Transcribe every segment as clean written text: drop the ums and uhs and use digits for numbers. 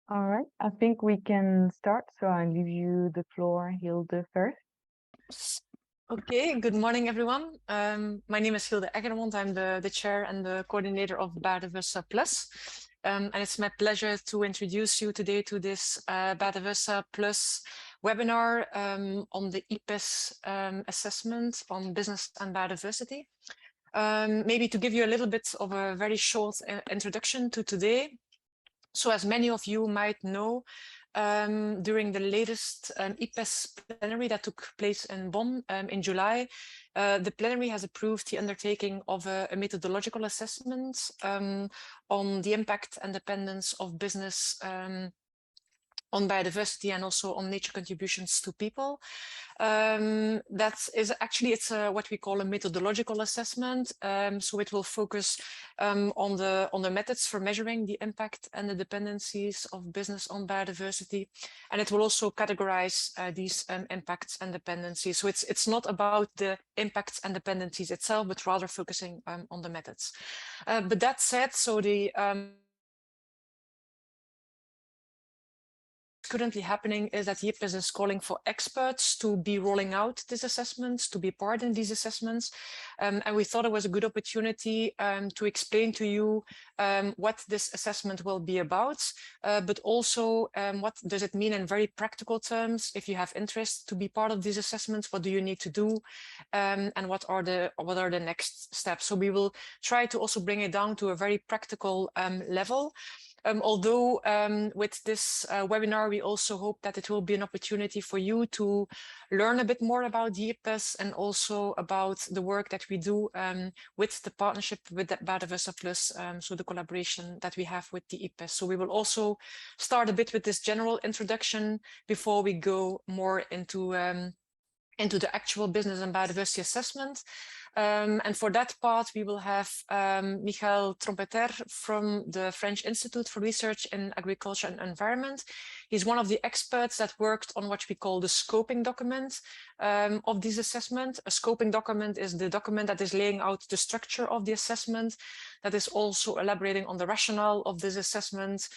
All right, I think we can start. So I'll leave you the floor, Hilde, first. Okay, good morning, everyone. My name is Hilde Eggermond. I'm the chair and the coordinator of Biodiversa Plus. And it's my pleasure to introduce you today to this Biodiversa Plus webinar on the IPBES assessment on business and biodiversity. Maybe to give you a little bit of a very short introduction to today. So as many of you might know, during the latest IPBES plenary that took place in Bonn in July, the plenary has approved the undertaking of a methodological assessment on the impact and dependence of business on biodiversity and also on nature contributions to people. That is actually, it's what we call a methodological assessment. So it will focus on the methods for measuring the impact and the dependencies of business on biodiversity. And it will also categorize these impacts and dependencies. So it's not about the impacts and dependencies itself, but rather focusing on the methods. But that said, so the currently happening is that IPBES is calling for experts to be rolling out these assessments, to be part in these assessments. And we thought it was a good opportunity to explain to you what this assessment will be about, but also what does it mean in very practical terms. If you have interest to be part of these assessments, what do you need to do, and what are the next steps? So we will try to also bring it down to a very practical level. Although with this webinar, we also hope that it will be an opportunity for you to learn a bit more about the IPBES and also about the work that we do with the partnership with the Biodiversa Plus, so the collaboration that we have with the IPBES. So we will also start a bit with this general introduction before we go more into the actual business and biodiversity assessment. And for that part, we will have Michael Trompeter from the French Institute for Research in Agriculture and Environment. He's one of the experts that worked on what we call the scoping document of this assessment. A scoping document is the document that is laying out the structure of the assessment, that is also elaborating on the rationale of this assessment,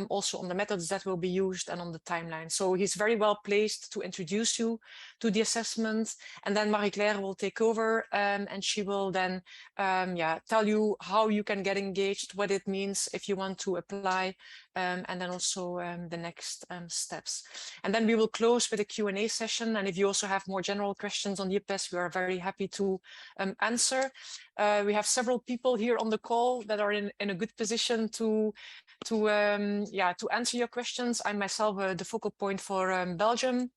also on the methods that will be used and on the timeline. So he's very well placed to introduce you to the assessment. And then Marie-Claire will take over and she will then tell you how you can get engaged, what it means if you want to apply, and then also the next steps. And then we will close with a Q&A session. And if you also have more general questions on the IPBES, we are very happy to answer. We have several people here on the call that are in a good position to answer your questions. I'm myself the focal point for Belgium.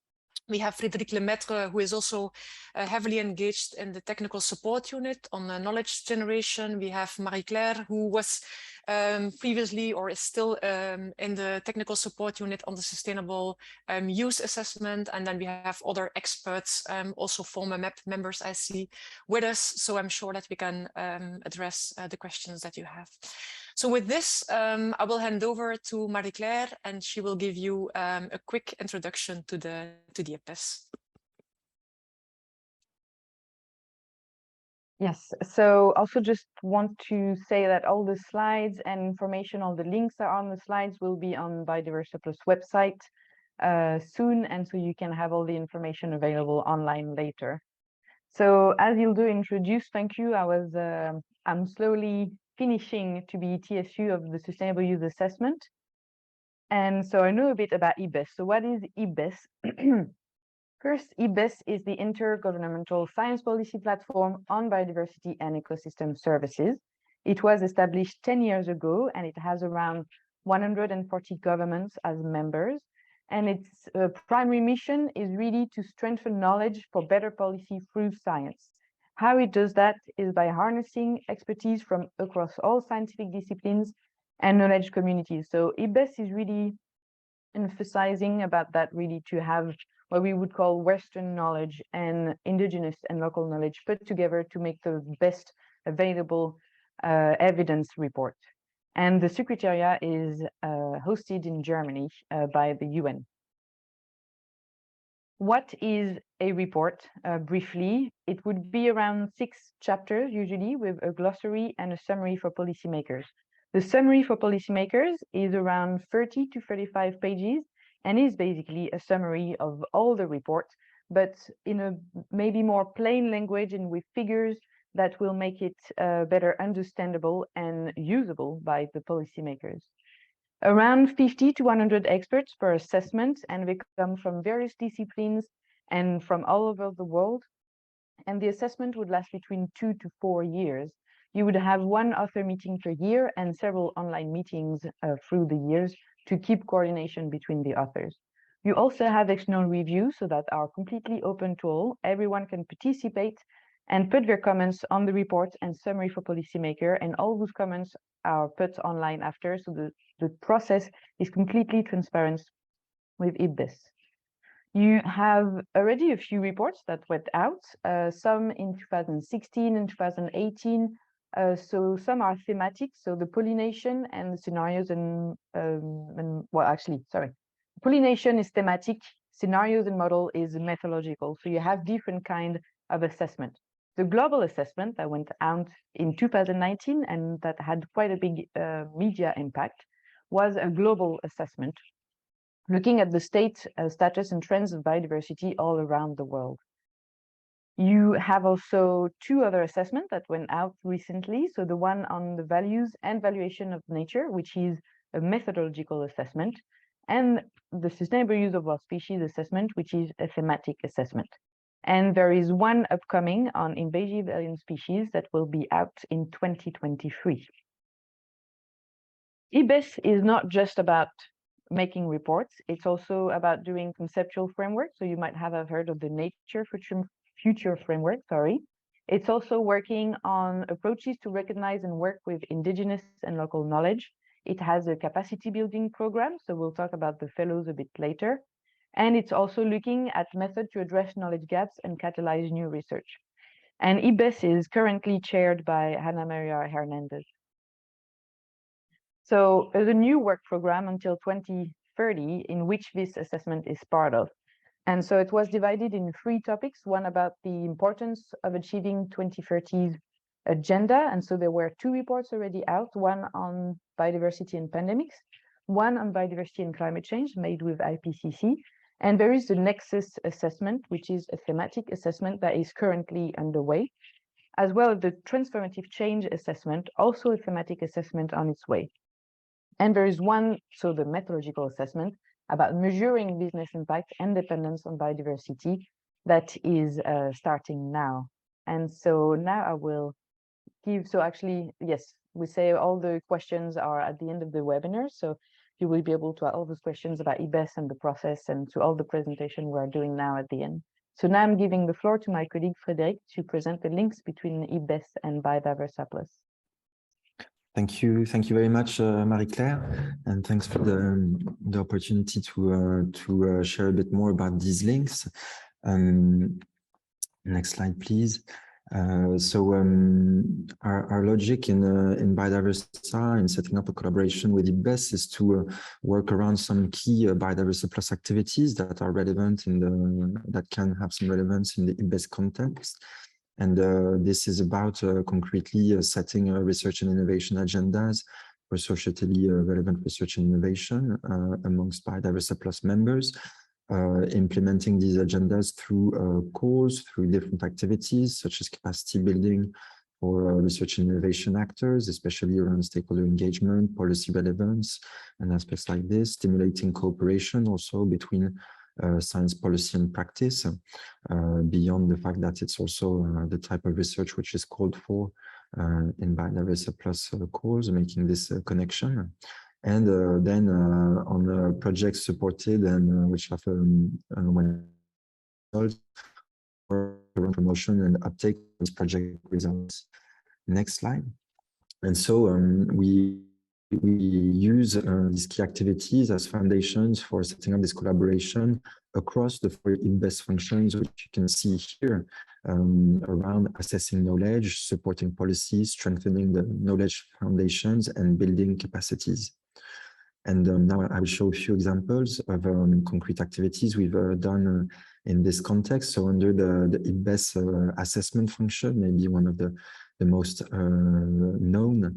We have Frédéric Lemaitre, who is also heavily engaged in the technical support unit on knowledge generation. We have Marie-Claire, who was previously or is still in the technical support unit on the sustainable use assessment. And then we have other experts, also former MAP members I see with us. So I'm sure that we can address the questions that you have. So with this, I will hand over to Marie-Claire and she will give you a quick introduction to the IPBES. Yes, so also just want to say that all the slides and information, all the links that are on the slides will be on Biodiversa Plus website soon, and so you can have all the information available online later. So as Hilde introduced, thank you. I'm slowly finishing to be TSU of the Sustainable Use Assessment. And so I know a bit about IPBES. So what is IPBES? First, IPBES is the Intergovernmental Science Policy Platform on Biodiversity and Ecosystem Services. It was established 10 years ago, and it has around 140 governments as members. And its primary mission is really to strengthen knowledge for better policy through science. How it does that is by harnessing expertise from across all scientific disciplines and knowledge communities. So IPBES is really emphasizing about that, really to have what we would call Western knowledge and indigenous and local knowledge put together to make the best available evidence report. And the Secretariat is hosted in Germany by the UN. What is a report? Briefly, it would be around 6 chapters usually, with a glossary and a summary for policymakers. The summary for policymakers is around 30 to 35 pages and is basically a summary of all the reports, but in a maybe more plain language and with figures that will make it better understandable and usable by the policymakers. Around 50 to 100 experts per assessment, and they come from various disciplines and from all over the world. And the assessment would last between 2 to 4 years. You would have one author meeting per year and several online meetings through the years to keep coordination between the authors. You also have external reviews so that are completely open to all. Everyone can participate and put their comments on the report and summary for policymaker, and all those comments are put online after, so the process is completely transparent with IPBES. You have already a few reports that went out, some in 2016 and 2018. So some are thematic, so the pollination and the scenarios pollination is thematic, scenarios and model is methodological. So you have different kind of assessment. The global assessment that went out in 2019 and that had quite a big media impact was a global assessment, looking at the state status and trends of biodiversity all around the world. You have also two other assessments that went out recently. So the one on the values and valuation of nature, which is a methodological assessment, and the sustainable use of wild species assessment, which is a thematic assessment. And there is one upcoming on invasive alien species that will be out in 2023. IPBES is not just about making reports, it's also about doing conceptual framework. So you might have heard of the Nature Future Framework, It's also working on approaches to recognize and work with indigenous and local knowledge. It has a capacity building program, so we'll talk about the fellows a bit later. And it's also looking at methods to address knowledge gaps and catalyze new research. And IPBES is currently chaired by Ana Maria Hernandez. So there's a new work program until 2030 in which this assessment is part of. And so it was divided in 3 topics, one about the importance of achieving 2030's agenda. And so there were 2 reports already out, one on biodiversity and pandemics, one on biodiversity and climate change made with IPCC. And there is the Nexus assessment, which is a thematic assessment that is currently underway, as well as the transformative change assessment, also a thematic assessment on its way. And there is one, so the methodological assessment, about measuring business impact and dependence on biodiversity that is starting now. And so now I will give, so actually, yes, we say all the questions are at the end of the webinar. So you will be able to ask all those questions about IPBES and the process and to all the presentation we're doing now at the end. So now I'm giving the floor to my colleague Frédéric to present the links between IPBES and Biodiversa Plus. Thank you very much, Marie-Claire, and thanks for the opportunity to share a bit more about these links. Next slide, please. Our logic in Biodiversa in setting up a collaboration with IPBES is to work around some key Biodiversa Plus activities that are relevant that can have some relevance in the IPBES context. And this is about concretely setting research and innovation agendas for socially relevant research and innovation amongst Biodiversa Plus members, implementing these agendas through calls, through different activities such as capacity building for research and innovation actors, especially around stakeholder engagement, policy relevance, and aspects like this, stimulating cooperation also between science, policy, and practice, beyond the fact that it's also the type of research which is called for in Biodiversa Plus calls, making this connection. And then on projects supported and which have results for promotion and uptake of these project results. Next slide. And so we use these key activities as foundations for setting up this collaboration across the 4 IPBES functions, which you can see here, around assessing knowledge, supporting policies, strengthening the knowledge foundations, and building capacities. And now I will show a few examples of concrete activities we've done in this context. So under the IPBES assessment function, maybe one of the most known.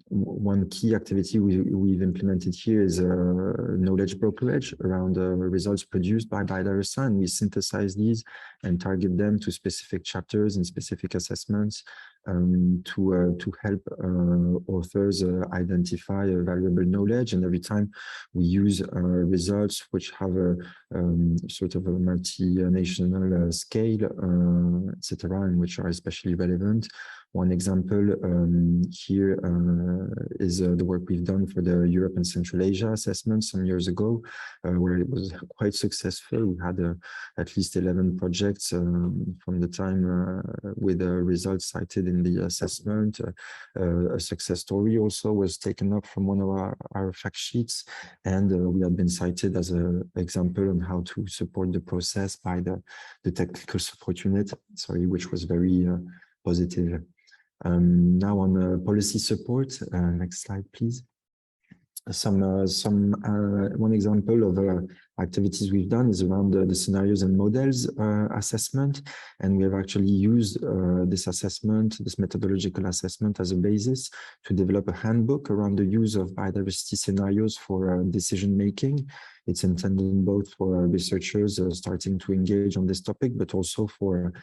One key activity we've implemented here is knowledge brokerage around results produced by Biodiversa, and we synthesize these and target them to specific chapters and specific assessments to help authors identify valuable knowledge. And every time we use results which have a sort of a multinational scale, etc., and which are especially relevant. One example here is the work we've done for the Europe and Central Asia assessment some years ago, where it was quite successful. We had at least 11 projects from the time with results cited in the assessment. A success story also was taken up from one of our fact sheets, and we had been cited as an example on how to support the process by the technical support unit, which was very positive. Now on policy support, next slide, please. One example of activities we've done is around the scenarios and models assessment, and we have actually used this assessment, this methodological assessment, as a basis to develop a handbook around the use of biodiversity scenarios for decision making. It's intended both for researchers starting to engage on this topic, but also for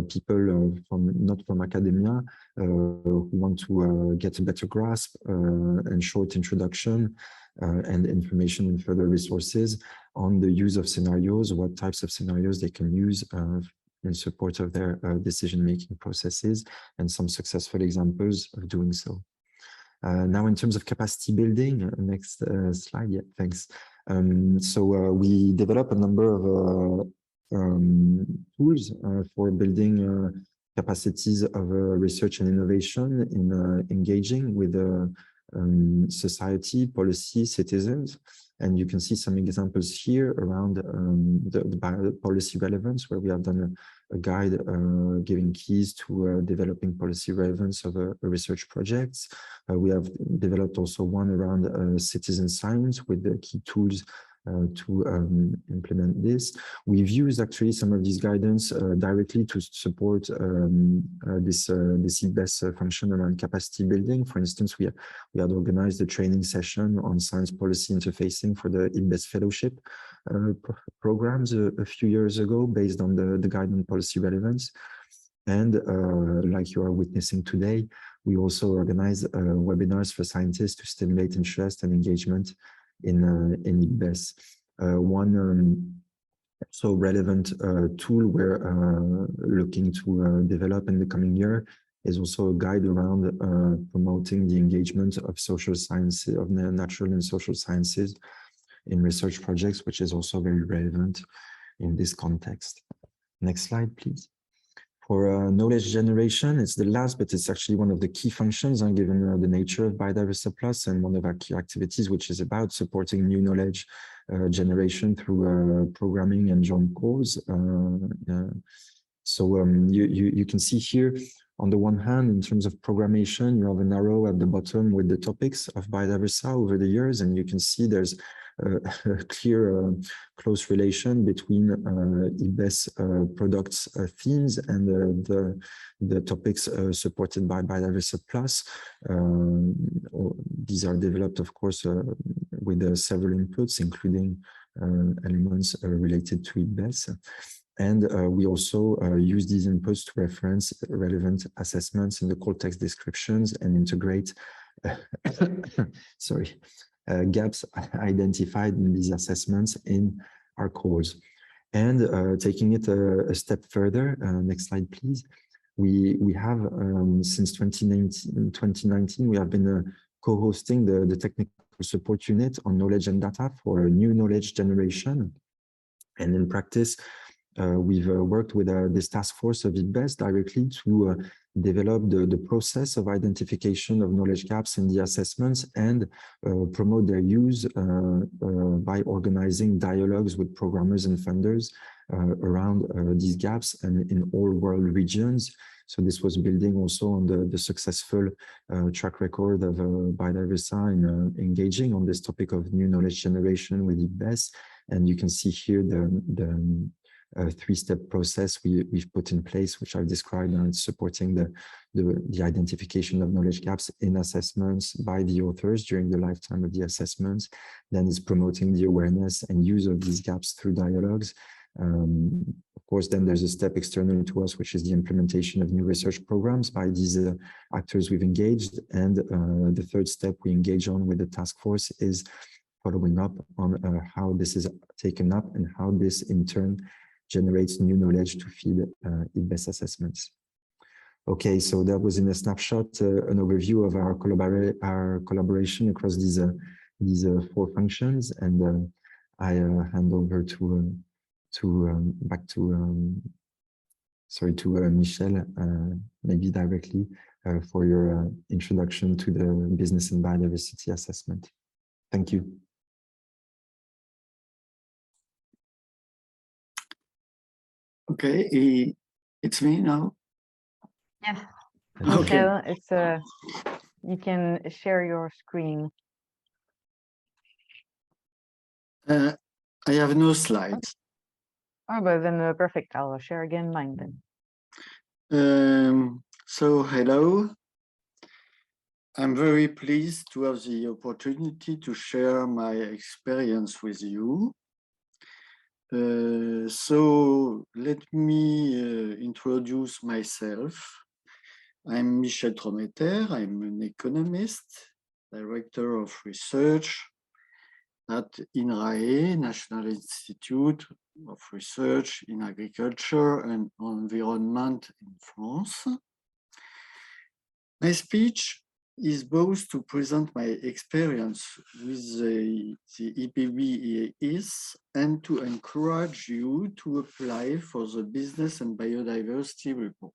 people not from academia who want to get a better grasp and short introduction and information and further resources on the use of scenarios, what types of scenarios they can use in support of their decision-making processes, and some successful examples of doing so. Now, in terms of capacity building, next slide, yeah, thanks. We develop a number of tools for building capacities of research and innovation in engaging with society, policy, citizens. And you can see some examples here around the policy relevance, where we have done a guide giving keys to developing policy relevance of research projects. We have developed also one around citizen science with the key tools to implement this. We've used actually some of these guidance directly to support this IPBES function around capacity building. For instance, we had organized a training session on science policy interfacing for the IPBES fellowship programs a few years ago, based on the guide on policy relevance. And like you are witnessing today, we also organize webinars for scientists to stimulate interest and engagement in IPBES. One so relevant tool we're looking to develop in the coming year is also a guide around promoting the engagement of social sciences, of the natural and social sciences in research projects, which is also very relevant in this context. Next slide, please. For knowledge generation, it's the last, but it's actually one of the key functions, given the nature of Biodiversa Plus, and one of our key activities, which is about supporting new knowledge generation through programming and joint calls. You can see here, on the one hand, in terms of programmation, you have an arrow at the bottom with the topics of Biodiversa over the years, and you can see there's a clear close relation between IPBES products themes and the topics supported by Biodiversa Plus. These are developed, of course, with several inputs, including elements related to IPBES. And we also use these inputs to reference relevant assessments in the call text descriptions and integrate gaps identified in these assessments in our calls. And taking it a step further, next slide, please. We have, since 2019, we have been co-hosting the technical support unit on knowledge and data for new knowledge generation. And in practice, we've worked with this task force of IPBES directly to develop the process of identification of knowledge gaps in the assessments and promote their use by organizing dialogues with programmers and funders around these gaps and in all world regions. So this was building also on the successful track record of Biodiversa in engaging on this topic of new knowledge generation with IPBES. And you can see here the three-step process we've put in place, which I've described, and it's supporting the identification of knowledge gaps in assessments by the authors during the lifetime of the assessments. Then it's promoting the awareness and use of these gaps through dialogues. Of course, then there's a step external to us, which is the implementation of new research programs by these actors we've engaged. And the third step we engage on with the task force is following up on how this is taken up and how this in turn generates new knowledge to feed IPBES assessments. Okay, so that was in a snapshot, an overview of our collaboration across these four functions, and I hand over to Michel, maybe directly for your introduction to the business and biodiversity assessment. Thank you. Okay, it's me now. Yes, Okay. Michel, it's you can share your screen. I have no slides. Oh, but then perfect. I'll share again mine then. So hello. I'm very pleased to have the opportunity to share my experience with you. So let me introduce myself. I'm Michel Trometer. I'm an economist, director of research at INRAE, National Institute of Research in Agriculture and Environment in France. My speech is both to present my experience with the IPBES and to encourage you to apply for the Business and Biodiversity report.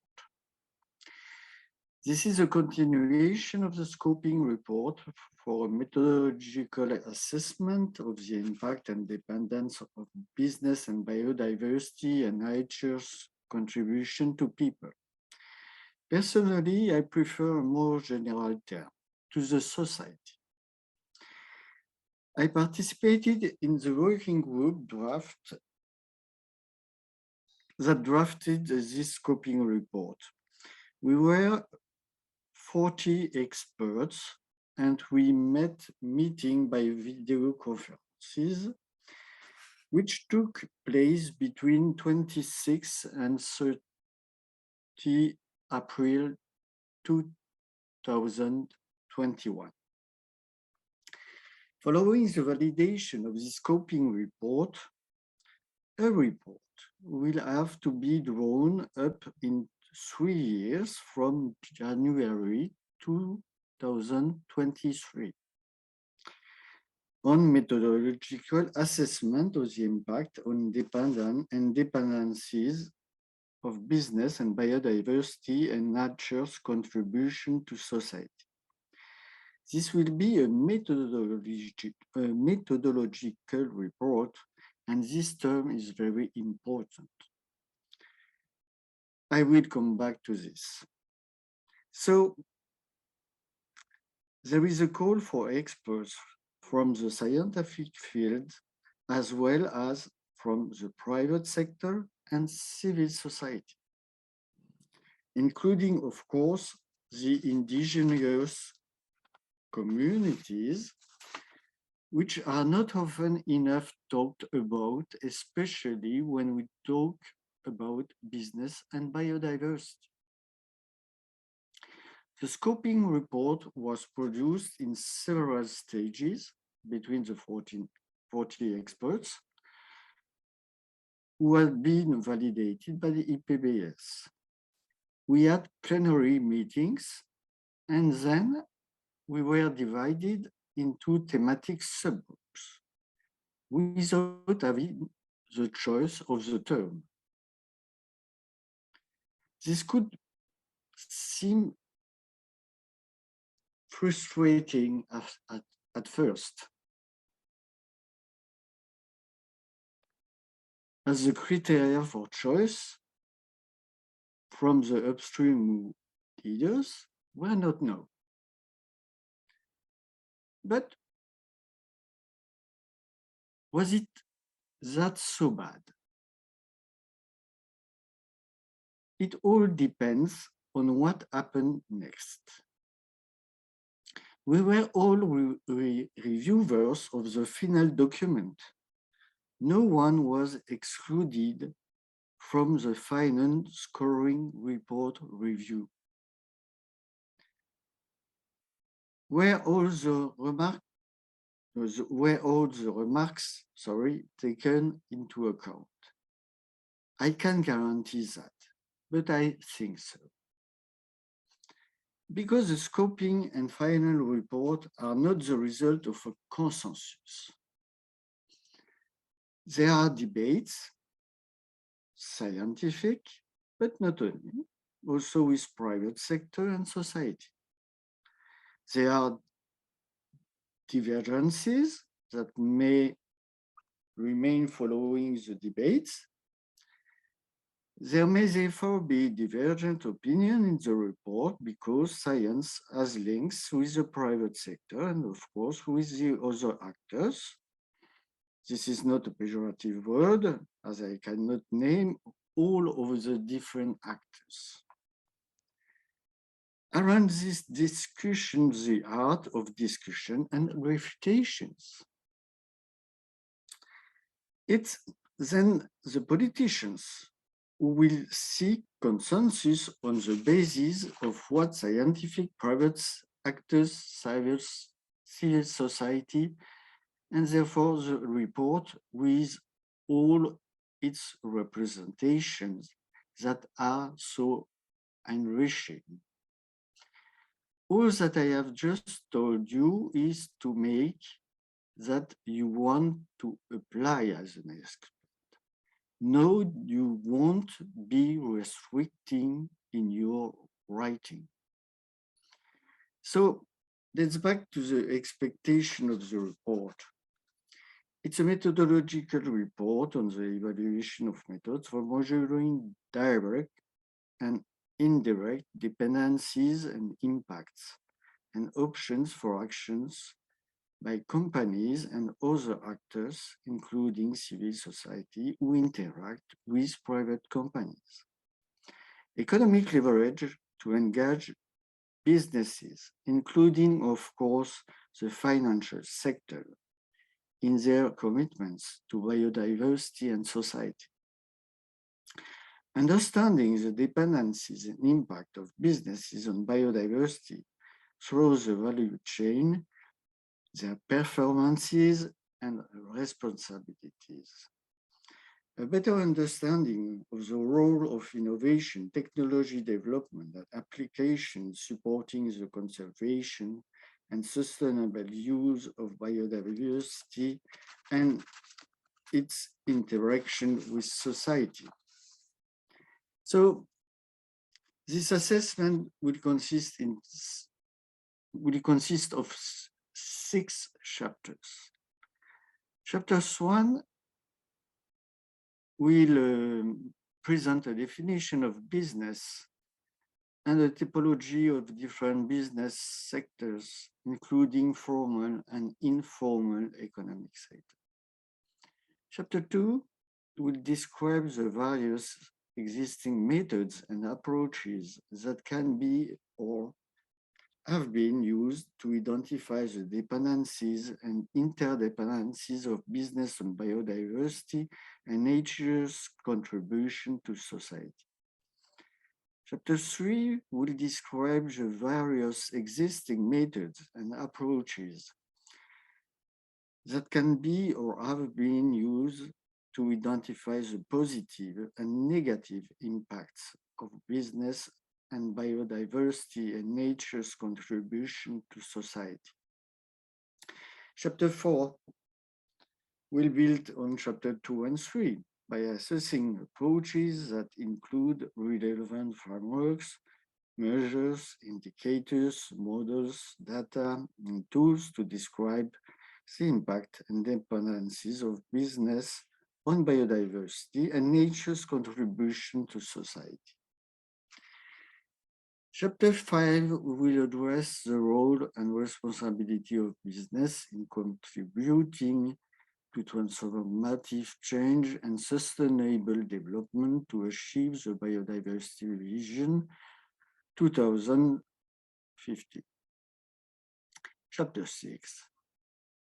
This is a continuation of the scoping report for a methodological assessment of the impact and dependence of business and biodiversity and nature's contribution to people. Personally, I prefer a more general term, to the society. I participated in the working group that drafted this scoping report. We were 40 experts and we met meeting by video conferences, which took place between 26 and 30 April 2021. Following the validation of the scoping report, a report will have to be drawn up in 3 years from January 2023 on methodological assessment of the impact on dependencies of business and biodiversity and nature's contribution to society. This will be a methodological report, and this term is very important. I will come back to this. So there is a call for experts from the scientific field as well as from the private sector and civil society, including, of course, the indigenous communities, which are not often enough talked about, especially when we talk about business and biodiversity. The scoping report was produced in several stages between the 40 experts who had been validated by the IPBES. We had plenary meetings, and then we were divided into thematic subgroups without having the choice of the term. This could seem frustrating at first, as the criteria for choice from the upstream leaders were not known. But was it that so bad? it all depends on what happened next. We were all reviewers of the final document. No one was excluded from the final scoring report review. Were all the remarks taken into account? I can't guarantee that, but I think so. Because the scoping and final report are not the result of a consensus. There are debates, scientific, but not only, also with private sector and society. There are divergences that may remain following the debates. There may therefore be divergent opinion in the report because science has links with the private sector and of course with the other actors. This is not a pejorative word, as I cannot name all of the different actors. Around this discussion, the art of discussion and refutations. It's then the politicians who will seek consensus on the basis of what scientific private actors, civil society, and therefore the report with all its representations that are so enriching. All that I have just told you is to make that you want to apply as an expert. No, you won't be restricting in your writing. So let's back to the expectation of the report. It's a methodological report on the evaluation of methods for measuring direct and indirect dependencies and impacts and options for actions by companies and other actors, including civil society, who interact with private companies. Economic leverage to engage businesses, including, of course, the financial sector, in their commitments to biodiversity and society. Understanding the dependencies and impact of businesses on biodiversity through the value chain, their performances and responsibilities. A better understanding of the role of innovation, technology development, and applications supporting the conservation and sustainable use of biodiversity and its interaction with society. So this assessment will consist of 6 chapters. Chapters 1 will present a definition of business and a typology of different business sectors, including formal and informal economic sector. Chapter 2 will describe the various existing methods and approaches that can be or have been used to identify the dependencies and interdependencies of business on biodiversity and nature's contribution to society. Chapter 3 will describe the various existing methods and approaches that can be or have been used to identify the positive and negative impacts of business and biodiversity and nature's contribution to society. Chapter 4 will build on chapter 2 and 3 by assessing approaches that include relevant frameworks, measures, indicators, models, data, and tools to describe the impact and dependencies of business on biodiversity and nature's contribution to society. Chapter 5 will address the role and responsibility of business in contributing to transformative change and sustainable development to achieve the biodiversity vision 2050. Chapter 6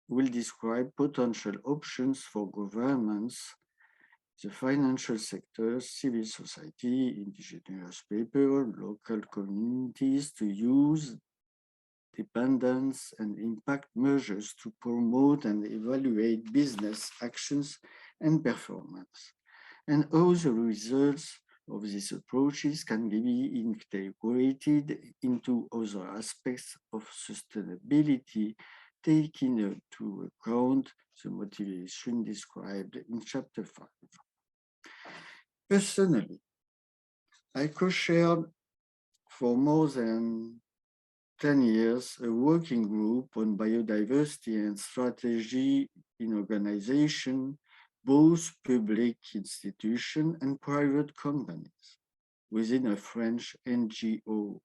will describe potential options for governments, the financial sector, civil society, indigenous people, local communities to use dependence and impact measures to promote and evaluate business actions and performance, and how the results of these approaches can be integrated into other aspects of sustainability, taking into account the motivation described in Chapter 5. Personally, I co-chaired for more than 10 years a working group on biodiversity and strategy in organization, both public institutions and private companies within a French NGO.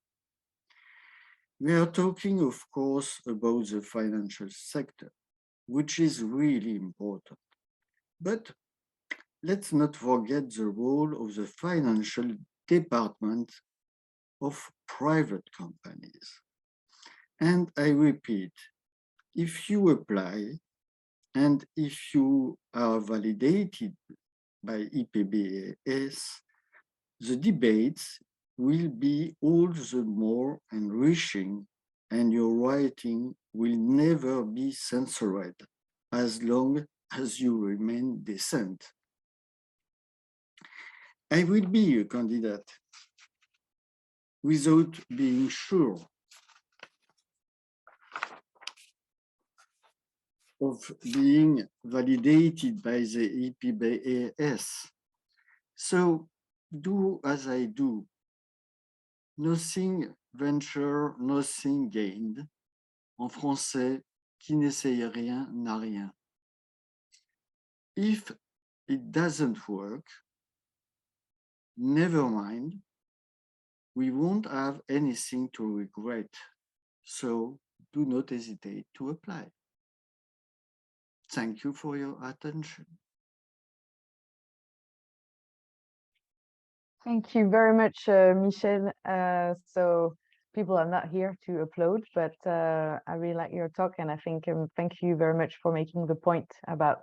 We are talking, of course, about the financial sector, which is really important. But let's not forget the role of the financial department of private companies. And I repeat, if you apply and if you are validated by IPBES, the debates will be all the more enriching and your writing will never be censored as long as you remain decent. I will be a candidate without being sure of being validated by the IPBES. So do as I do. Nothing venture, nothing gained. En français, qui n'essaye rien n'a rien. If it doesn't work, never mind. We won't have anything to regret. So do not hesitate to apply. Thank you for your attention. Thank you very much, Michel. So people are not here to applaud, but I really like your talk, and I think thank you very much for making the point about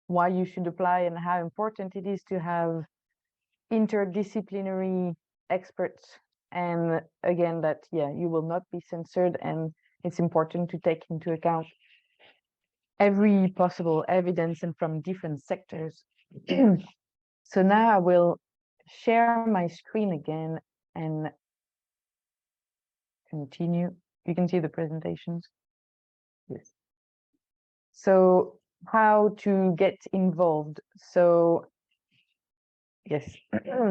why you should apply and how important it is to have interdisciplinary experts. And again, that, yeah, you will not be censored, and it's important to take into account every possible evidence and from different sectors. So now I will share my screen again and continue. You can see the presentations. Yes. So how to get involved. So yes.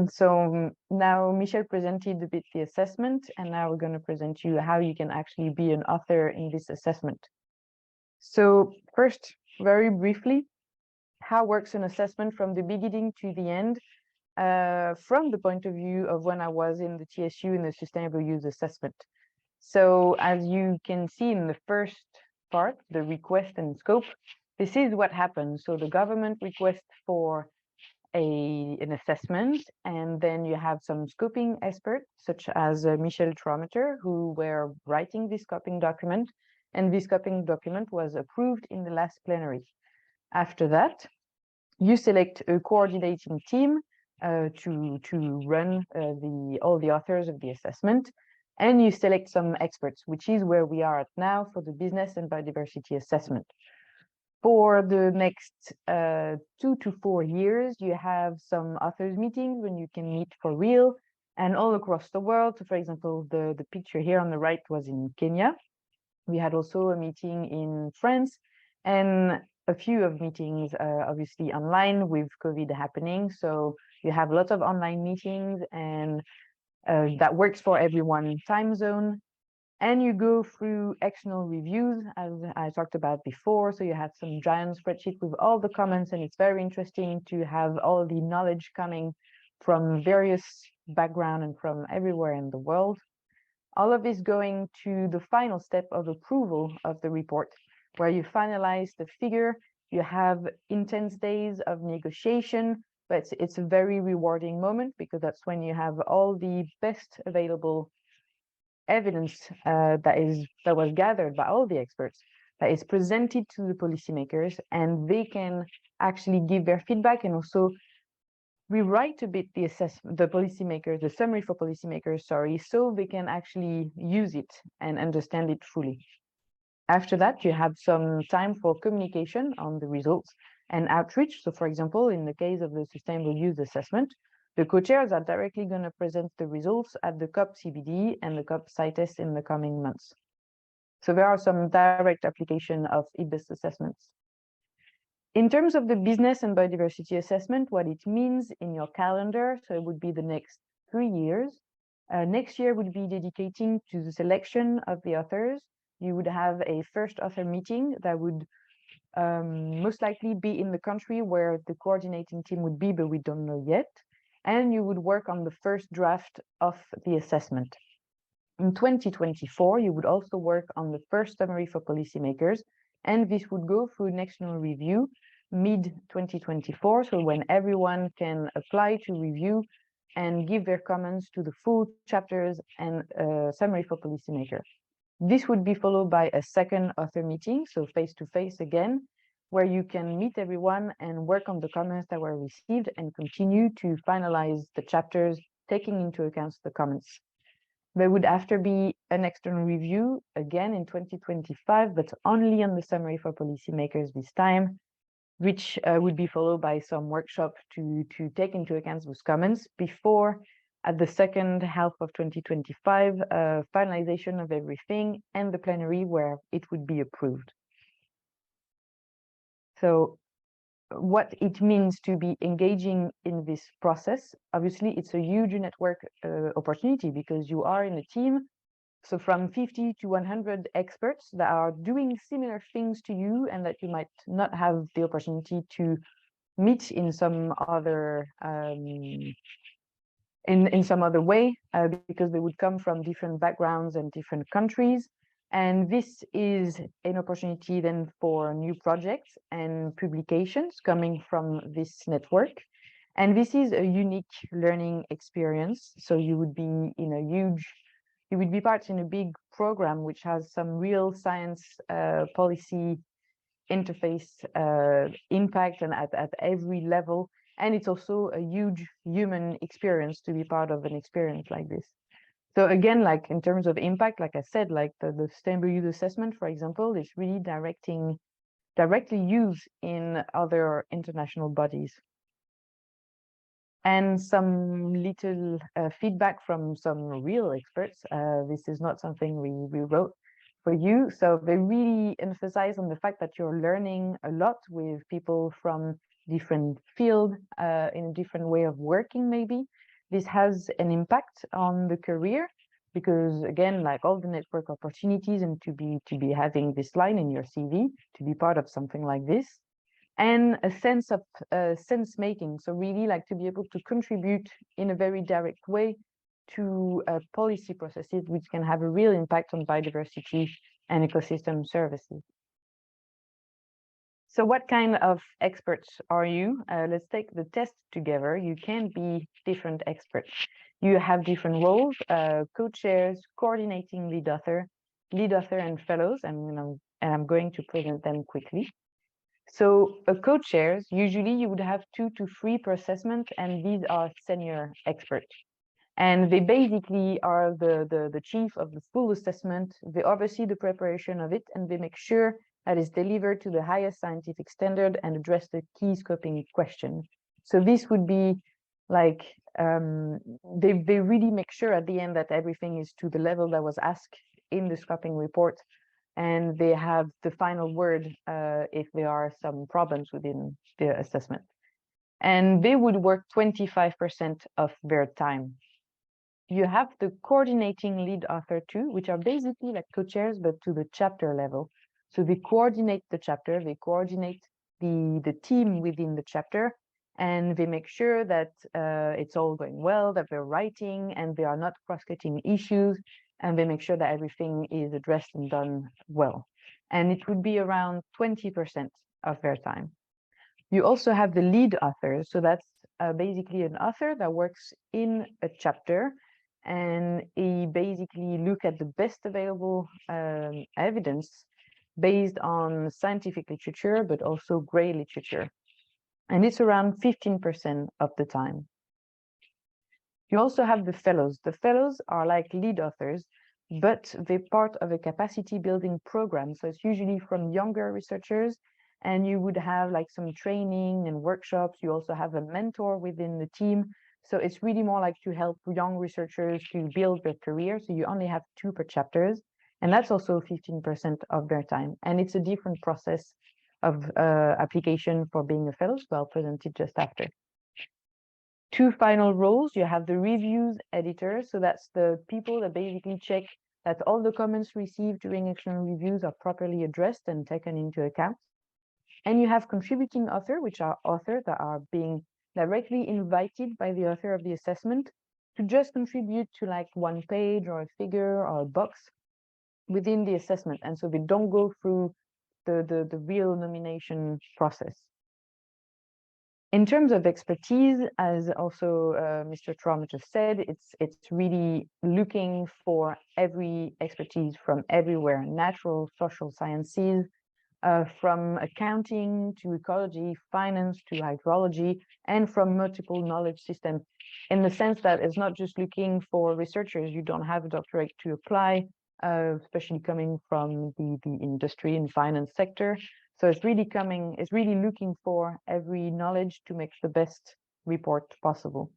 So now Michel presented a bit the assessment, and now we're going to present you how you can actually be an author in this assessment. So first, very briefly, how works an assessment from the beginning to the end, from the point of view of when I was in the TSU in the Sustainable Use Assessment. So as you can see in the first part, the request and scope, this is what happens. So the government requests for an assessment, and then you have some scoping experts, such as Michel Trometer, who were writing this scoping document, and this scoping document was approved in the last plenary. After that, you select a coordinating team to run all the authors of the assessment, and you select some experts, which is where we are at now for the business and biodiversity assessment. For the next 2 to 4 years, you have some authors meetings when you can meet for real and all across the world. So for example, the picture here on the right was in Kenya. We had also a meeting in France and a few of meetings, obviously online with COVID happening. So you have lots of online meetings, and that works for everyone time zone. And you go through external reviews, as I talked about before. So you have some giant spreadsheet with all the comments, and it's very interesting to have all the knowledge coming from various backgrounds and from everywhere in the world. All of this going to the final step of approval of the report, where you finalize the figure You have intense days of negotiation, but it's a very rewarding moment because that's when you have all the best available evidence that was gathered by all the experts, that is presented to the policymakers, and they can actually give their feedback and also rewrite a bit the policymakers, the summary for policymakers, sorry, so they can actually use it and understand it fully. After that, you have some time for communication on the results and outreach. So for example, in the case of the sustainable use assessment, the co-chairs are directly going to present the results at the COP CBD and the COP CITES in the coming months. So there are some direct application of IPBES assessments. In terms of the business and biodiversity assessment, what it means in your calendar, so it would be the next 3 years. Next year would be dedicating to the selection of the authors. You would have a first author meeting that would most likely be in the country where the coordinating team would be, but we don't know yet. And you would work on the first draft of the assessment. In 2024, you would also work on the first summary for policymakers, and this would go through national review mid-2024, so when everyone can apply to review and give their comments to the full chapters and summary for policymakers. This would be followed by a second author meeting, so face-to-face again, where you can meet everyone and work on the comments that were received and continue to finalize the chapters, taking into account the comments. There would after be an external review again in 2025, but only on the summary for policymakers this time, which would be followed by some workshop to take into account those comments before, at the second half of 2025, finalization of everything and the plenary where it would be approved. So what it means to be engaging in this process, obviously it's a huge network opportunity because you are in a team. So from 50 to 100 experts that are doing similar things to you and that you might not have the opportunity to meet in some other in some other way because they would come from different backgrounds and different countries. And this is an opportunity then for new projects and publications coming from this network. And this is a unique learning experience. So you would be in a you would be part in a big program which has some real science policy interface impact and at every level. And it's also a huge human experience to be part of an experience like this. So again, like in terms of impact, like I said, like the sustainable use assessment, for example, is really directly used in other international bodies. And some little feedback from some real experts. This is not something we wrote for you. So they really emphasize on the fact that you're learning a lot with people from different fields, in a different way of working, maybe. This has an impact on the career because, again, like all the network opportunities and to be having this line in your CV, to be part of something like this, and a sense of sense making. So really like to be able to contribute in a very direct way to policy processes which can have a real impact on biodiversity and ecosystem services. So what kind of experts are you? Let's take the test together. You can be different experts. You have different roles, co-chairs, coordinating lead author, and fellows, and I'm going to present them quickly. So a co-chairs, usually you would have 2 to 3 per assessment, and these are senior experts. And they basically are the chief of the full assessment. They oversee the preparation of it, and they make sure that it's delivered to the highest scientific standard and address the key scoping question. So this would be like, they really make sure at the end that everything is to the level that was asked in the scoping report, and they have the final word if there are some problems within the assessment. And they would work 25% of their time. You have the coordinating lead author too, which are basically like co-chairs, but to the chapter level. So they coordinate the chapter, they coordinate the team within the chapter, and they make sure that it's all going well, that they're writing and they are not cross-cutting issues, and they make sure that everything is addressed and done well. And it would be around 20% of their time. You also have the lead author. So that's basically an author that works in a chapter, and he basically look at the best available evidence based on scientific literature, but also gray literature. And it's around 15% of the time. You also have the fellows. The fellows are like lead authors, but they're part of a capacity building program. So it's usually from younger researchers, and you would have like some training and workshops. You also have a mentor within the team. So it's really more like to help young researchers to build their career. So you only have 2 per chapters, and that's also 15% of their time. And it's a different process of application for being a fellow, so I'll present it just after. 2 final roles. You have the reviews editor. So that's the people that basically check that all the comments received during external reviews are properly addressed and taken into account. And you have contributing author, which are authors that are being directly invited by the author of the assessment to just contribute to like 1 page or a figure or a box within the assessment. And so they don't go through the real nomination process. In terms of expertise, as also Mr. Traum just said, it's really looking for every expertise from everywhere: natural, social sciences, from accounting to ecology, finance to hydrology, and from multiple knowledge systems, in the sense that it's not just looking for researchers. You don't have a doctorate to apply, especially coming from the industry and finance sector. So it's really looking for every knowledge to make the best report possible.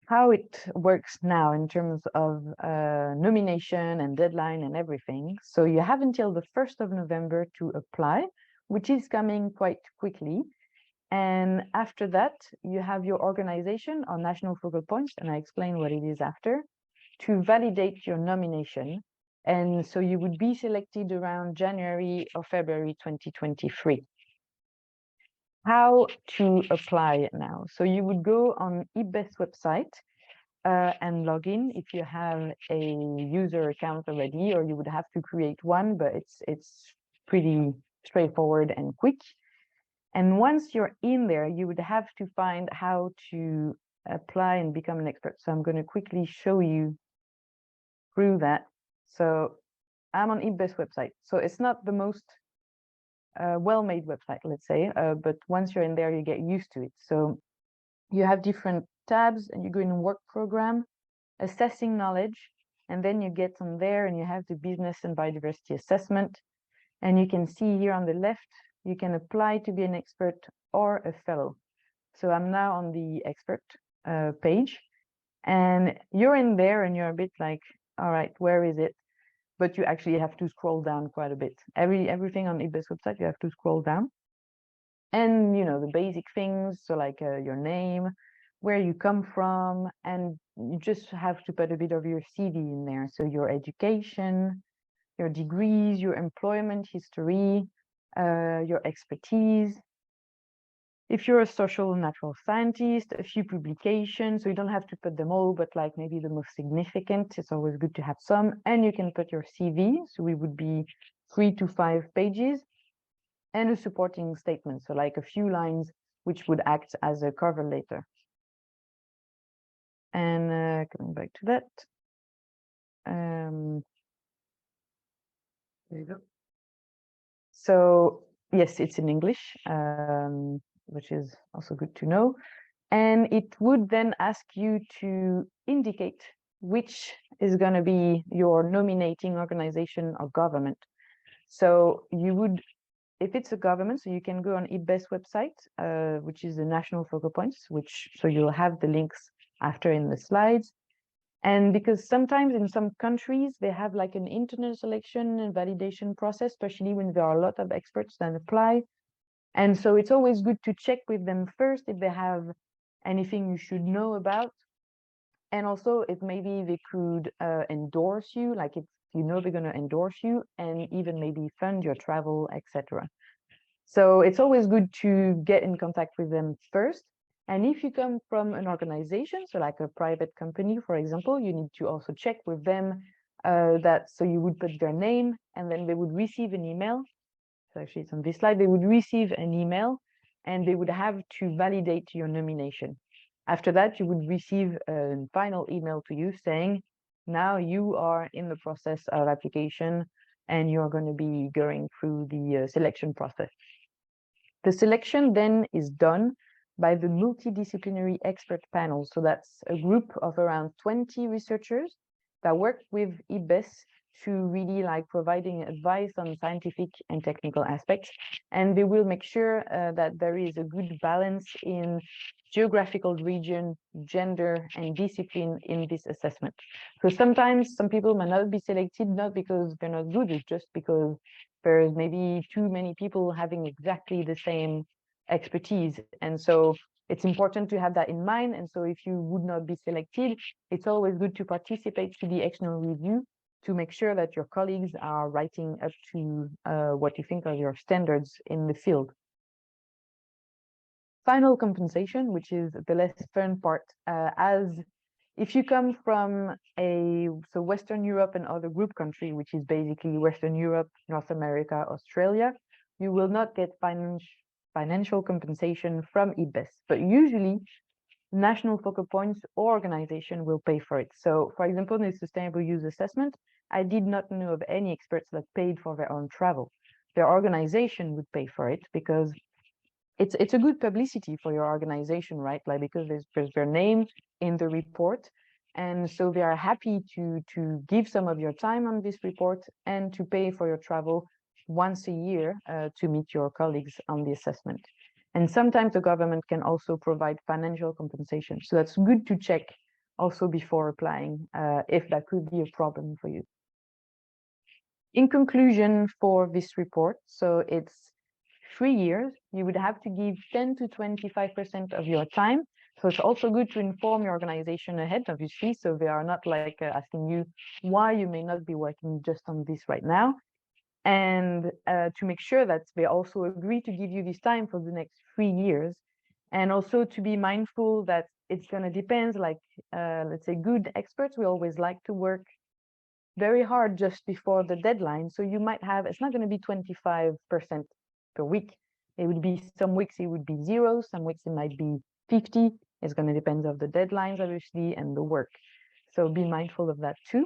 How it works now in terms of nomination and deadline and everything. So you have until the 1st of November to apply, which is coming quite quickly. And after that, you have your organization or national focal points, and I explain what it is after, to validate your nomination. And so you would be selected around January or February 2023. How to apply now? So you would go on IPBES website and log in if you have a user account already, or you would have to create one, but it's pretty straightforward and quick. And once you're in there, you would have to find how to apply and become an expert. So I'm going to quickly show you through that. So I'm on IPBES website. So it's not the most well-made website, let's say, but once you're in there, you get used to it. So you have different tabs, and you go in work program, assessing knowledge, and then you get on there and you have the business and biodiversity assessment. And you can see here on the left, you can apply to be an expert or a fellow. So I'm now on the expert page, and you're in there and you're a bit like, all right, where is it? But you actually have to scroll down quite a bit. Everything on IPBES website, you have to scroll down. And, you know, the basic things, so like your name, where you come from, and you just have to put a bit of your CV in there. So your education, your degrees, your employment history, your expertise. If you're a social natural scientist, a few publications, so you don't have to put them all, but like maybe the most significant, it's always good to have some. And you can put your CV, so we would be 3 to 5 pages, and a supporting statement, so like a few lines, which would act as a cover letter. And coming back to that, there you go. So yes, it's in English, which is also good to know. And it would then ask you to indicate which is going to be your nominating organization or government. So you would, if it's a government, so you can go on IPBES website, which is the national focal points, so you'll have the links after in the slides. And because sometimes in some countries, they have like an internal selection and validation process, especially when there are a lot of experts that apply. And so it's always good to check with them first if they have anything you should know about. And also if maybe they could endorse you, like if you know they're going to endorse you, and even maybe fund your travel, etc. So it's always good to get in contact with them first. And if you come from an organization, so like a private company, for example, you need to also check with them so you would put their name, and then they would receive an email so actually it's on this slide, they would receive an email and they would have to validate your nomination. After that, you would receive a final email to you saying, now you are in the process of application and you're going to be going through the selection process. The selection then is done by the multidisciplinary expert panel. So that's a group of around 20 researchers that work with IPBES to really like providing advice on scientific and technical aspects. And they will make sure that there is a good balance in geographical region, gender, and discipline in this assessment. So sometimes some people might not be selected, not because they're not good, it's just because there's maybe too many people having exactly the same expertise. And so it's important to have that in mind. And so if you would not be selected, it's always good to participate to the external review to make sure that your colleagues are writing up to what you think are your standards in the field. Final compensation, which is the less fun part, as if you come from so Western Europe and other group country, which is basically Western Europe, North America, Australia, you will not get financial compensation from IPBES, but usually national focal points or organization will pay for it. So for example, in the sustainable use assessment, I did not know of any experts that paid for their own travel. Their organization would pay for it because it's a good publicity for your organization, right? Like because there's their name in the report. And so they are happy to give some of your time on this report and to pay for your travel once a year to meet your colleagues on the assessment. And sometimes the government can also provide financial compensation. So that's good to check also before applying if that could be a problem for you. In conclusion for this report, so it's 3 years, you would have to give 10 to 25% of your time. So it's also good to inform your organization ahead, obviously, so they are not like asking you why you may not be working just on this right now. And to make sure that they also agree to give you this time for the next 3 years. And also to be mindful that it's going to depend, like, let's say good experts, we always like to work very hard just before the deadline. So you might have, it's not going to be 25% per week. It would be some weeks it would be 0, some weeks it might be 50. It's going to depend on the deadlines, obviously, and the work. So be mindful of that too.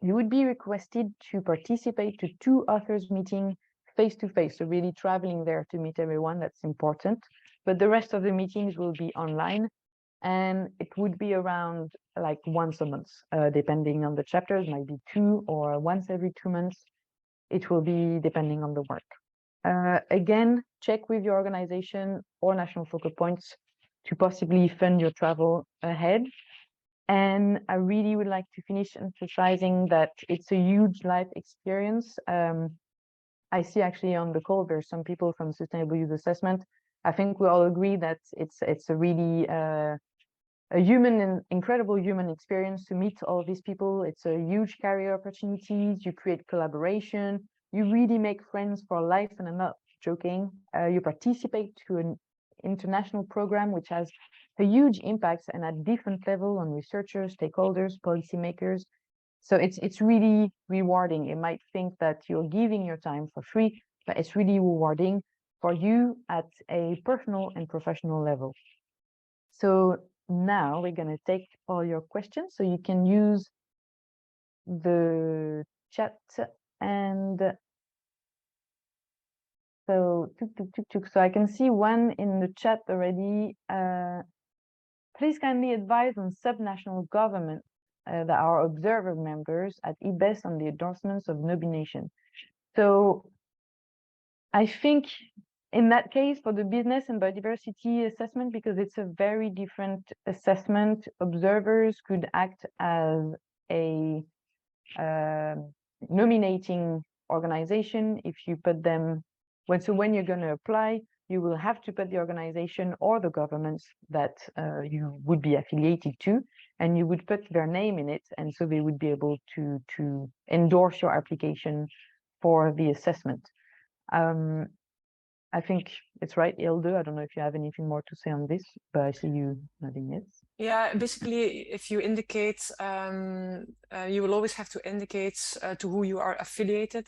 You would be requested to participate to 2 authors meeting face-to-face, so really traveling there to meet everyone. That's important. But the rest of the meetings will be online, and it would be around like once a month, depending on the chapters, might be 2 or once every 2 months. It will be depending on the work. Again, check with your organization or national focal points to possibly fund your travel ahead. And I really would like to finish emphasizing that it's a huge life experience. I see actually on the call, there's some people from Sustainable Use Assessment. I think we all agree that it's a really a human and incredible human experience to meet all these people. It's a huge career opportunities. You create collaboration. You really make friends for life, and I'm not joking. You participate to an international program which has a huge impact and at different level on researchers, stakeholders, policymakers. So it's really rewarding. You might think that you're giving your time for free, but it's really rewarding for you at a personal and professional level. So now we're going to take all your questions. So you can use the chat and so I can see one in the chat already. Please kindly advise on subnational government that are observer members at IPBES on the endorsements of nomination. So I think in that case, for the business and biodiversity assessment, because it's a very different assessment, observers could act as a nominating organization if you put them when you're going to apply, you will have to put the organization or the governments that you would be affiliated to, and you would put their name in it, and so they would be able to endorse your application for the assessment. I think it's right, Ilde. I don't know if you have anything more to say on this, but I see you nodding yes. Yeah, basically, if you indicate, you will always have to indicate to who you are affiliated.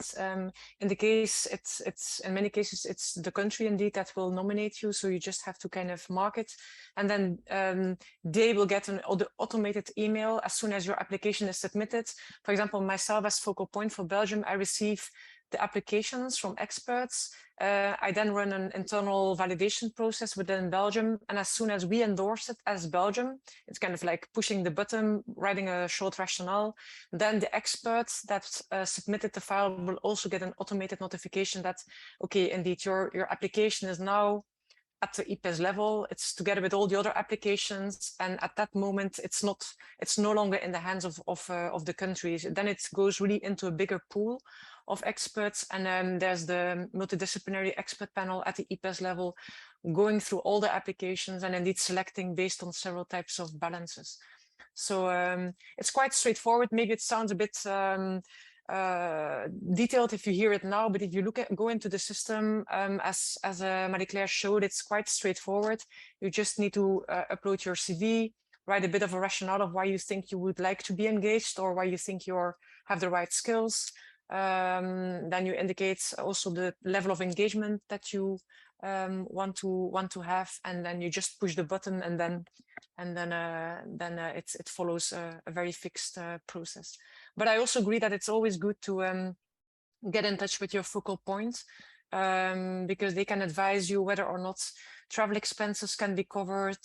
In the case, it's in many cases, it's the country indeed that will nominate you. So you just have to kind of mark it, and then they will get an automated email as soon as your application is submitted. For example, myself as focal point for Belgium, I receive the applications from experts. I then run an internal validation process within Belgium. And as soon as we endorse it as Belgium, it's kind of like pushing the button, writing a short rationale. Then the experts that submitted the file will also get an automated notification that, okay, indeed, your application is now at the IPBES level. It's together with all the other applications, and at that moment, it's no longer in the hands of the countries. Then it goes really into a bigger pool of experts, and there's the multidisciplinary expert panel at the IPBES level, going through all the applications and indeed selecting based on several types of balances. So it's quite straightforward. Maybe it sounds a bit detailed if you hear it now, but if you go into the system, as Marie-Claire showed, it's quite straightforward. You just need to upload your CV, write a bit of a rationale of why you think you would like to be engaged or why you think you have the right skills. Then you indicate also the level of engagement that you want to have, and then you just push the button, and then it follows a very fixed process. But I also agree that it's always good to get in touch with your focal point, because they can advise you whether or not travel expenses can be covered.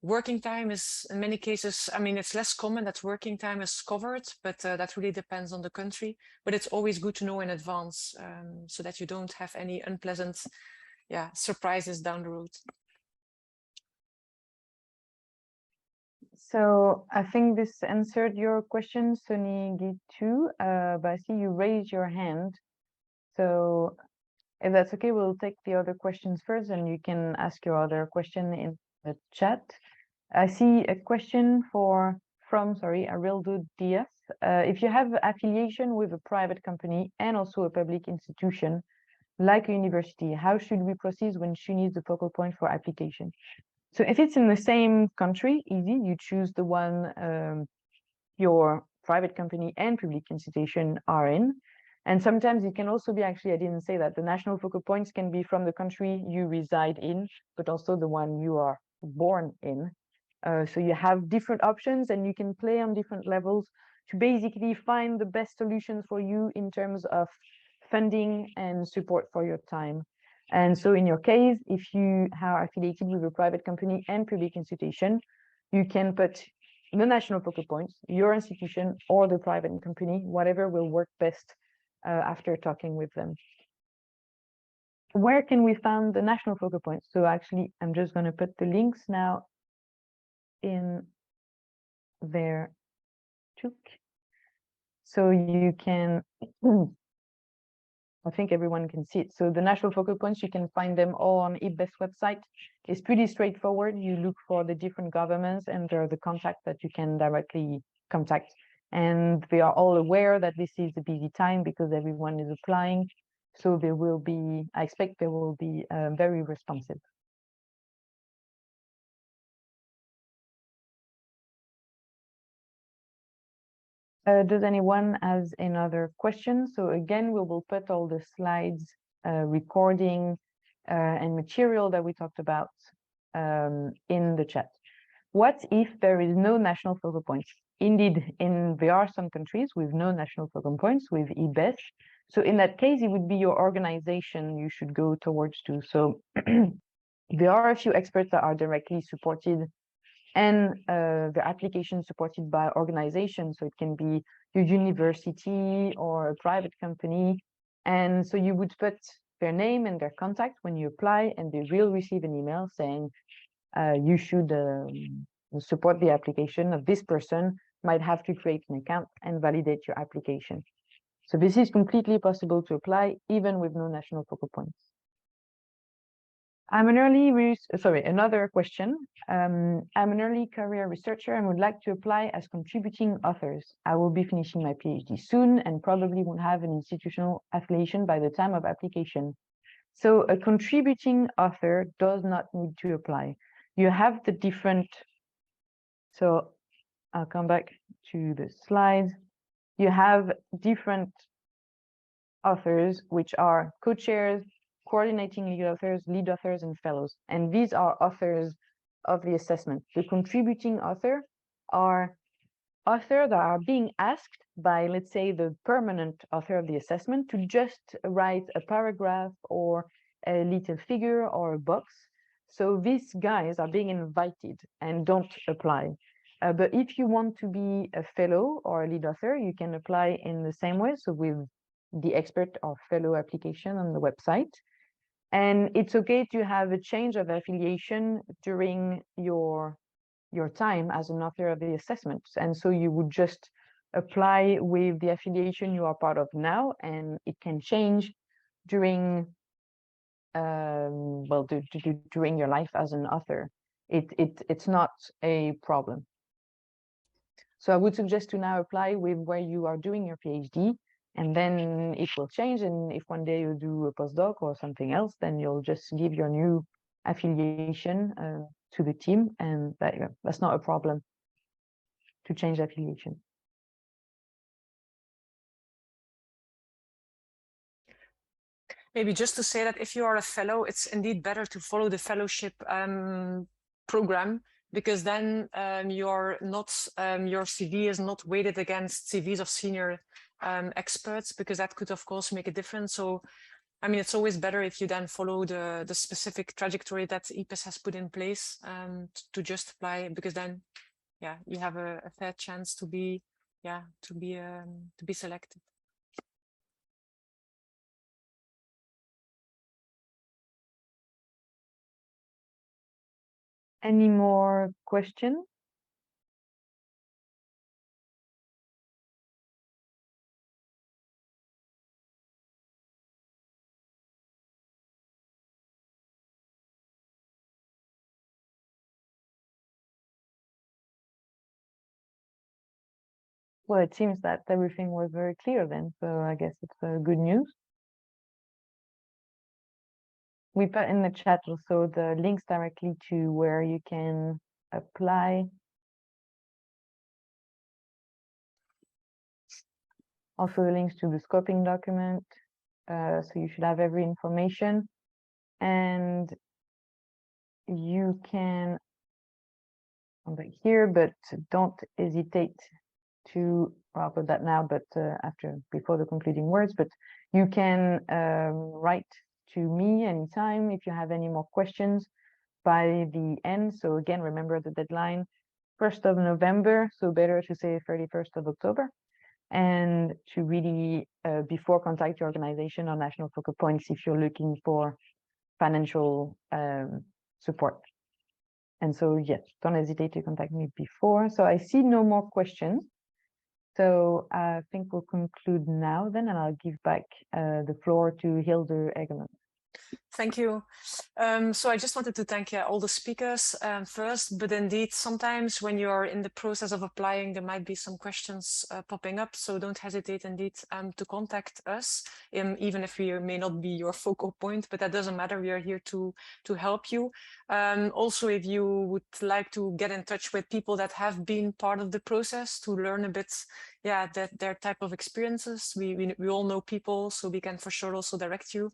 Working time is, in many cases, I mean, it's less common that working time is covered, but that really depends on the country. But it's always good to know in advance, so that you don't have any unpleasant surprises down the road. So I think this answered your question, Sonny Gitu, but I see you raised your hand. So if that's okay, we'll take the other questions first, and you can ask your other question in the chat. I see a question from Arildo Diaz. If you have affiliation with a private company and also a public institution, like a university, how should we proceed when she needs the focal point for application? So if it's in the same country, easy, you choose the one your private company and public institution are in. And sometimes it can also be, actually, I didn't say that, the national focal points can be from the country you reside in, but also the one you are born in. So you have different options, and you can play on different levels to basically find the best solutions for you in terms of funding and support for your time. And so in your case, if you are affiliated with a private company and public institution, you can put the national focal points, your institution, or the private company, whatever will work best after talking with them. Where can we find the national focal points? So actually, I'm just going to put the links now in there too. So you can, I think everyone can see it. So the national focal points, you can find them all on IPBES website. It's pretty straightforward. You look for the different governments, and there are the contacts that you can directly contact. And they are all aware that this is a busy time because everyone is applying. So there will be, I expect there will be very responsive. Does anyone has another question? So again, we will put all the slides, recording, and material that we talked about in the chat. What if there is no national focal points? Indeed, there are some countries with no national focal points with IPBES. So in that case, it would be your organization you should go towards to. So there are a few experts that are directly supported, and the application supported by organizations. So it can be your university or a private company. And so you would put their name and their contact when you apply, and they will receive an email saying you should support the application of this person, might have to create an account and validate your application. So this is completely possible to apply even with no national focal points. I'm an another question. I'm an early career researcher and would like to apply as contributing authors. I will be finishing my PhD soon and probably won't have an institutional affiliation by the time of application. So a contributing author does not need to apply. You have the different So I'll come back to the slides. You have different authors, which are co-chairs, coordinating lead authors, and fellows. And these are authors of the assessment. The contributing author are authors that are being asked by, let's say, the permanent author of the assessment to just write a paragraph or a little figure or a box. So these guys are being invited and don't apply. But if you want to be a fellow or a lead author, you can apply in the same way. So with the expert or fellow application on the website. And it's okay to have a change of affiliation during your time as an author of the assessment. And so you would just apply with the affiliation you are part of now, and it can change during during your life as an author. It's not a problem. So I would suggest to now apply with where you are doing your PhD, and then it will change. And if one day you do a postdoc or something else, then you'll just give your new affiliation to the team, and that's not a problem to change affiliation. Maybe just to say that if you are a fellow, it's indeed better to follow the fellowship program, because then your CV is not weighted against CVs of senior experts, because that could of course make a difference. So I mean, it's always better if you then follow the specific trajectory that IPBES has put in place to just apply, because then you have a fair chance to be selected. Any more questions? Well, it seems that everything was very clear then, so I guess it's good news. We put in the chat also the links directly to where you can apply. Also the links to the scoping document. So you should have every information. And you can come back here, but don't hesitate to, well, I'll put that now, but before the concluding words, but you can write to me anytime if you have any more questions by the end. So again, remember the deadline, 1st of November, so better to say 31st of October, and to really before contact your organization or national focal points if you're looking for financial support. And so yes, don't hesitate to contact me before. So I see no more questions. So I think we'll conclude now then, and I'll give back the floor to Hilde Egeland. Thank you. So I just wanted to thank all the speakers first, but indeed, sometimes when you're in the process of applying, there might be some questions popping up. So don't hesitate indeed to contact us, even if we may not be your focal point, but that doesn't matter. We are here to help you. Also, if you would like to get in touch with people that have been part of the process to learn a bit, their type of experiences, we all know people, so we can for sure also direct you.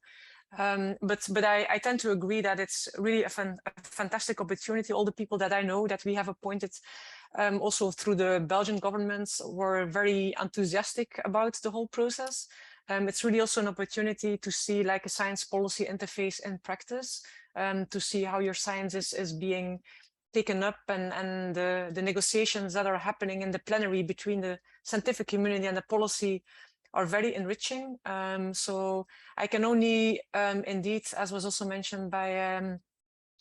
But I tend to agree that it's really a fantastic opportunity. All the people that I know that we have appointed also through the Belgian governments were very enthusiastic about the whole process. It's really also an opportunity to see like a science policy interface in practice, to see how your science is being taken up, and the negotiations that are happening in the plenary between the scientific community and the policy are very enriching. So I can only indeed, as was also mentioned by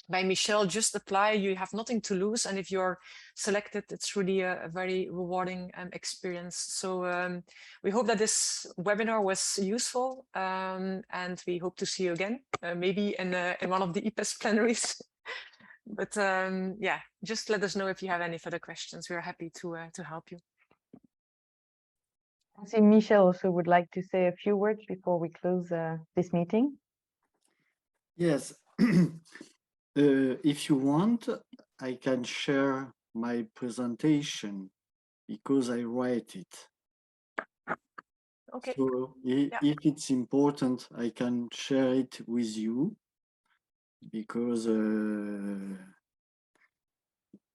Michelle, just apply. You have nothing to lose, and if you're selected, it's really a very rewarding experience. So we hope that this webinar was useful, and we hope to see you again, maybe in one of the IPBES plenaries. But just let us know if you have any further questions. We are happy to help you. I see Michelle also would like to say a few words before we close this meeting. Yes, if you want, I can share my presentation because I write it. Okay. So Yeah. if it's important, I can share it with you because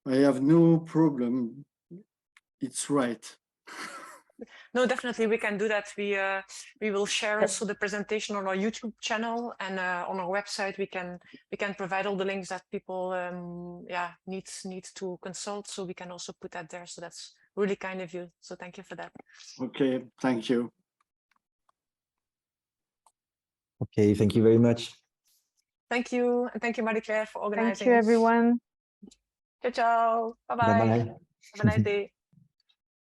I have no problem. It's right. No, definitely we can do that. We will share also the presentation on our YouTube channel, and on our website we can provide all the links that people need to consult. So we can also put that there. So that's really kind of you. So thank you for that. Okay, thank you. Okay, thank you very much. Thank you, and thank you, Marie-Claire, for organizing. Thank you, everyone. Ciao, ciao. Bye-bye. Bye-bye. Have a nice day.